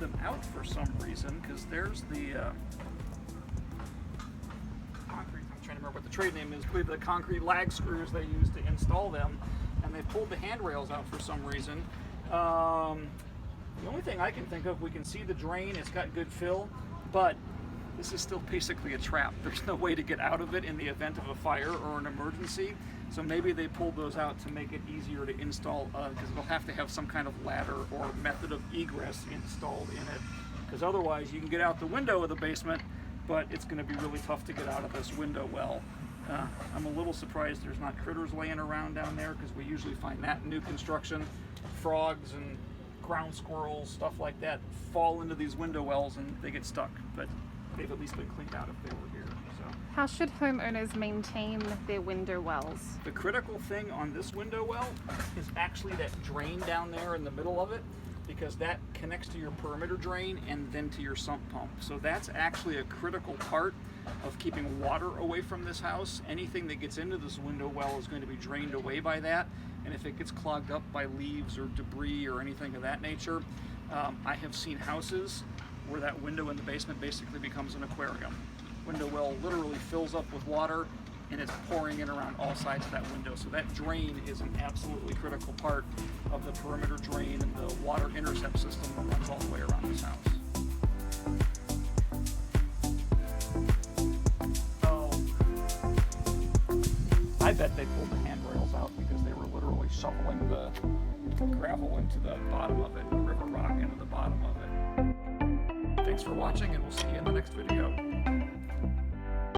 them out for some reason, because there's the concrete, I'm trying to remember what the trade name is, I believe the concrete lag screws they use to install them, and they pulled the handrails out for some reason. The only thing I can think of, we can see the drain, it's got good fill, but this is still basically a trap. There's no way to get out of it in the event of a fire or an emergency. So maybe they pulled those out to make it easier to install, because they'll have to have some kind of ladder or method of egress installed in it. Because otherwise you can get out the window of the basement, but it's going to be really tough to get out of this window well. I'm a little surprised there's not critters laying around down there, because we usually find that in new construction. Frogs and ground squirrels, stuff like that, fall into these window wells and they get stuck. But they've at least been cleaned out if they were here. So, how should homeowners maintain their window wells? The critical thing on this window well is actually that drain down there in the middle of it, because that connects to your perimeter drain and then to your sump pump. So that's actually a critical part of keeping water away from this house. Anything that gets into this window well is going to be drained away by that. And if it gets clogged up by leaves or debris or anything of that nature, I have seen houses where that window in the basement basically becomes an aquarium. Window well literally fills up with water and it's pouring in around all sides of that window. So that drain is an absolutely critical part of the perimeter drain and the water intercept system that runs all the way around this house. So I bet they pulled the handrails out because they were literally shoveling the gravel into the bottom of it, river rock into the bottom of it. Thanks for watching, and we'll see you in the next video.